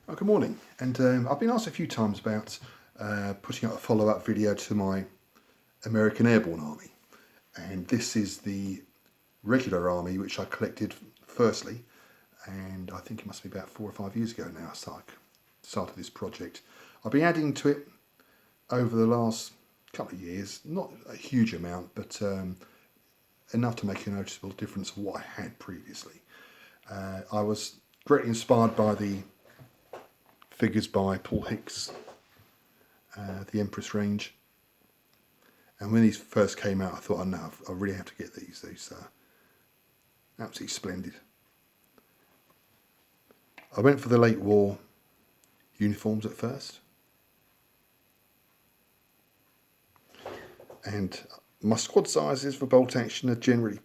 Oh, good morning, and I've been asked a few times about putting out a follow-up video to my American Airborne Army, and this is the regular army which I collected firstly, and I think it must be about 4 or 5 years ago now I started this project. I've been adding to it over the last couple of years, not a huge amount, but enough to make a noticeable difference of what I had previously. I was greatly inspired by the figures by Paul Hicks, the Empress range. And when these first came out, I thought, oh no, I really have to get these. These are absolutely splendid. I went for the late war uniforms at first. And my squad sizes for bolt action are generally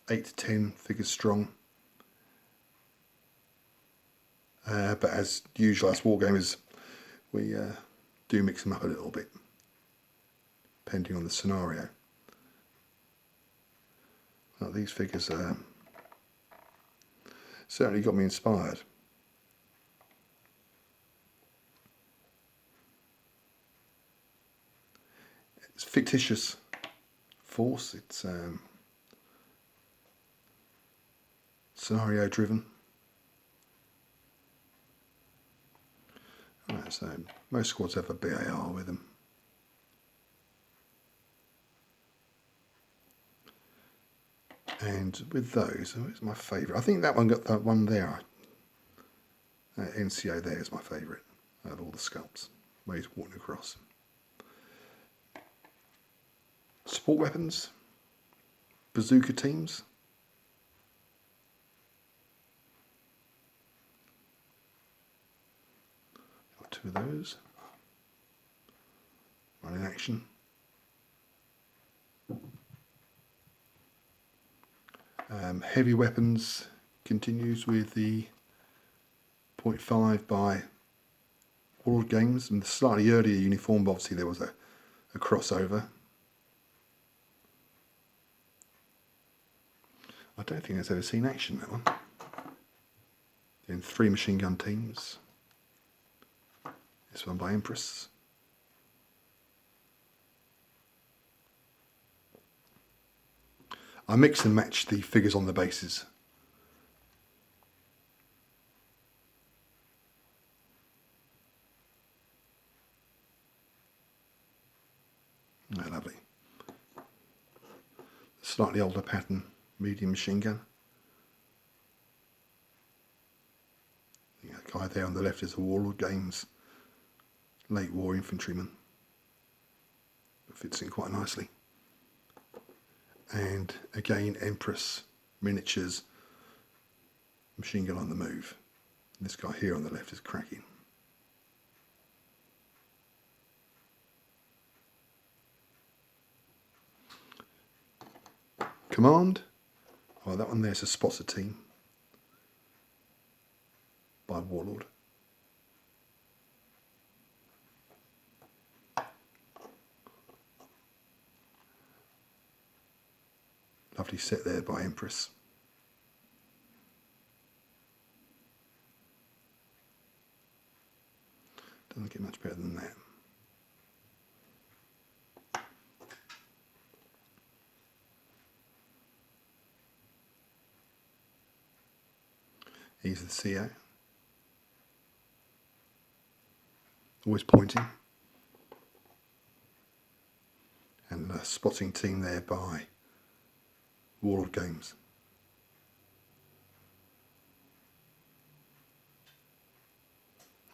8 to 10 figures strong. But as usual, as wargamers, we do mix them up a little bit, depending on the scenario. Well, these figures certainly got me inspired. It's fictitious force, it's scenario driven. So most squads have a BAR with them. And with those, it's my favourite. I think that one got that one there. NCO there is my favourite out of all the sculpts, where he's walking across. Support weapons, bazooka teams. Got 2 of those. Running action. Heavy weapons continues with the 0.5 by Warlord Games, and the slightly earlier uniform, obviously there was a crossover. I don't think I've ever seen action, that one. Then 3 machine gun teams. This one by Empress. I mix and match the figures on the bases. Oh, lovely. Slightly older pattern, medium machine gun. The guy there on the left is a Warlord Games late war infantryman. It fits in quite nicely. And again, Empress miniatures, machine gun on the move. And this guy here on the left is cracking. Command. Oh, that one there's a spotter team by Warlord. Lovely set there by Empress. Doesn't get much better than that. He's the CO. Always pointing. And the spotting team there by Warlord Games.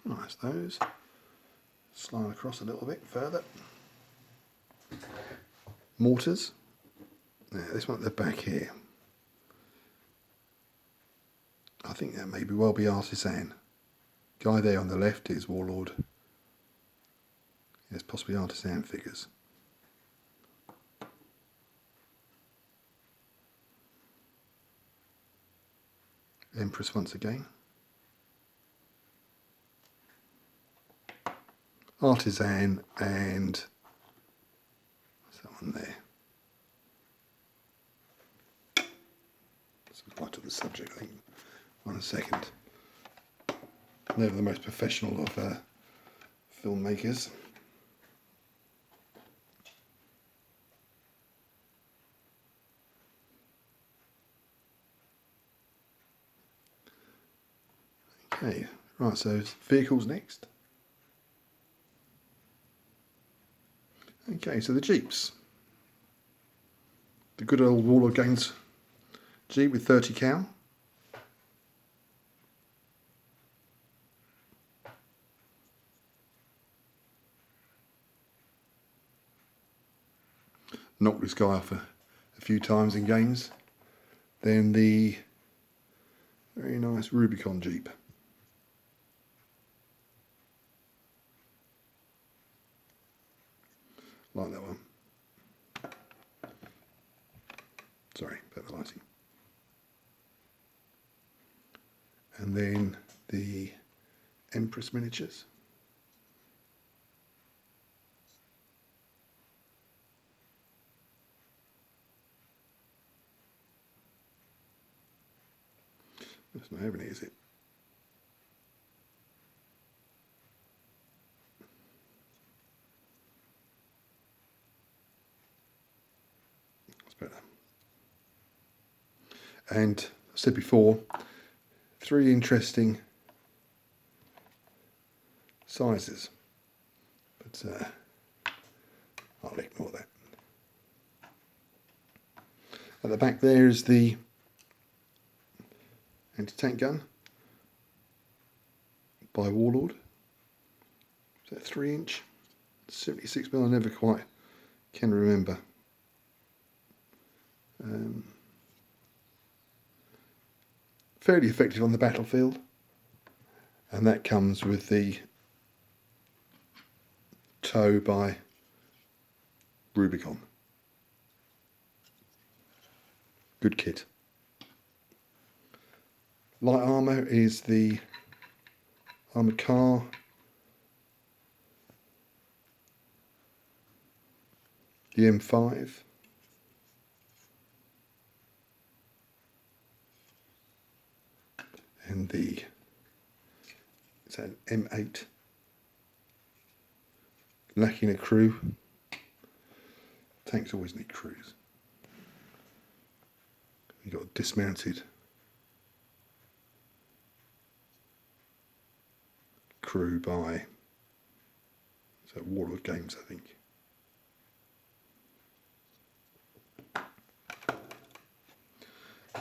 Nice, those. Slide across a little bit further. Mortars. Now, this one at the back here. I think that may well be Artisan. Guy there on the left is Warlord. There's possibly Artisan figures. Empress once again. Artisan and what's that one there? That's right to the subject, I think. 1 second. Never the most professional of filmmakers. Okay, right, so vehicles next. Okay, so the Jeeps. The good old Warlord Games Jeep with 30 cal. Knocked this guy off a few times in games. Then the very nice Rubicon Jeep. Like that one. Sorry about the lighting. And then the Empress miniatures. That's not having it, is it? That's better. And I said before, 3 interesting sizes, but I'll ignore that. At the back there is the anti-tank gun by Warlord. Is that 3-inch? 76mm, I never quite can remember. Fairly effective on the battlefield, and that comes with the tow by Rubicon. Good kit. Light armour is the armoured car, the M5, and the, it's an M8, lacking a crew. Tanks always need crews. You've got a dismounted crew by, so Warlord Games, I think.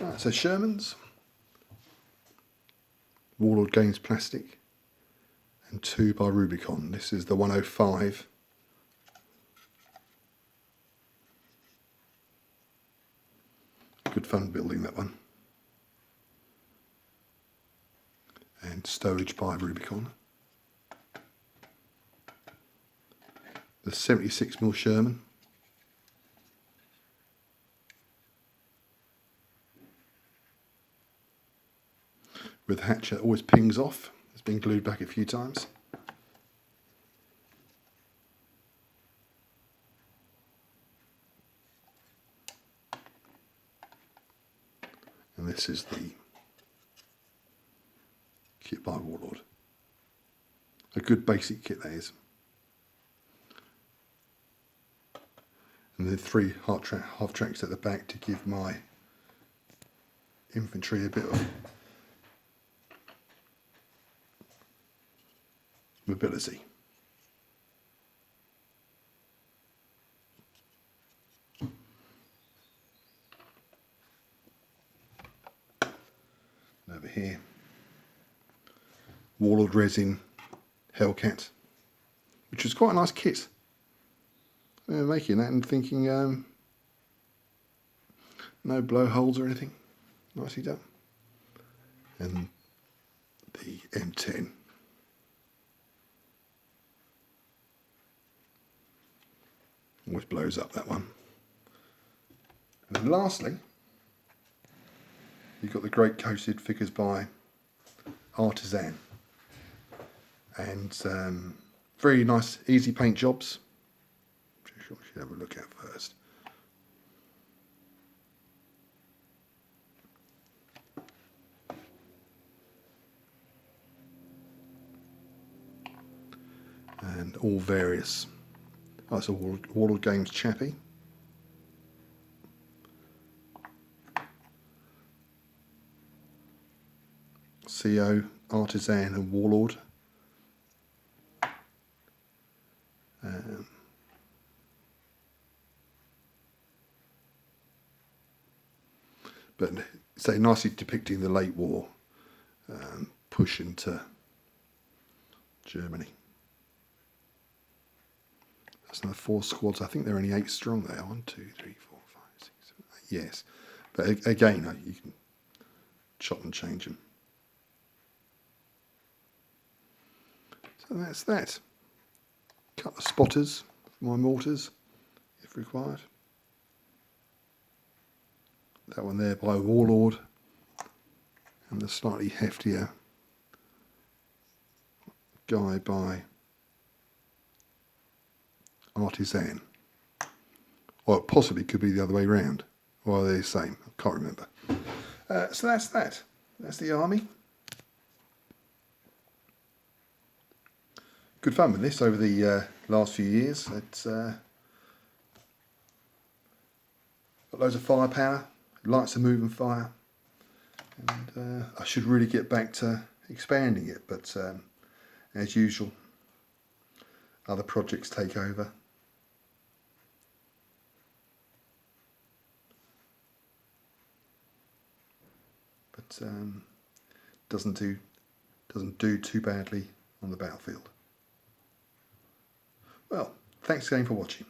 Right, so Sherman's, Warlord Games plastic, and 2 by Rubicon. This is the 105. Good fun building that one. And stowage by Rubicon. The 76mm Sherman. With hatch that always pings off. It's been glued back a few times. And this is the kit by Warlord. A good basic kit that is. And then 3 half tracks at the back to give my infantry a bit of mobility. And over here, Warlord resin Hellcat, which was quite a nice kit. I remember making that and thinking, no blowholes or anything. Nicely done. And the M10. Always blows up, that one. And then lastly, you've got the great coated figures by Artisan. And very nice, easy paint jobs. Which I should have a look at first. and all various. Oh, it's a Warlord Games Chappie. CO, Artisan and Warlord. But say nicely depicting the late war push into Germany. That's another 4 squads. I think they're only 8 strong there. 1, 2, 3, 4, 5, 6, 7, 8. Yes, but again, you can chop and change them. So that's that. Cut the spotters for my mortars if required. That one there by Warlord, and the slightly heftier guy by Artisan. Or it possibly could be the other way round. Or they're the same, I can't remember. So that's that. That's the army. Good fun with this over the last few years. It's got loads of firepower, likes to move and fire, and I should really get back to expanding it, but as usual, other projects take over. But doesn't do too badly on the battlefield. Well, thanks again for watching.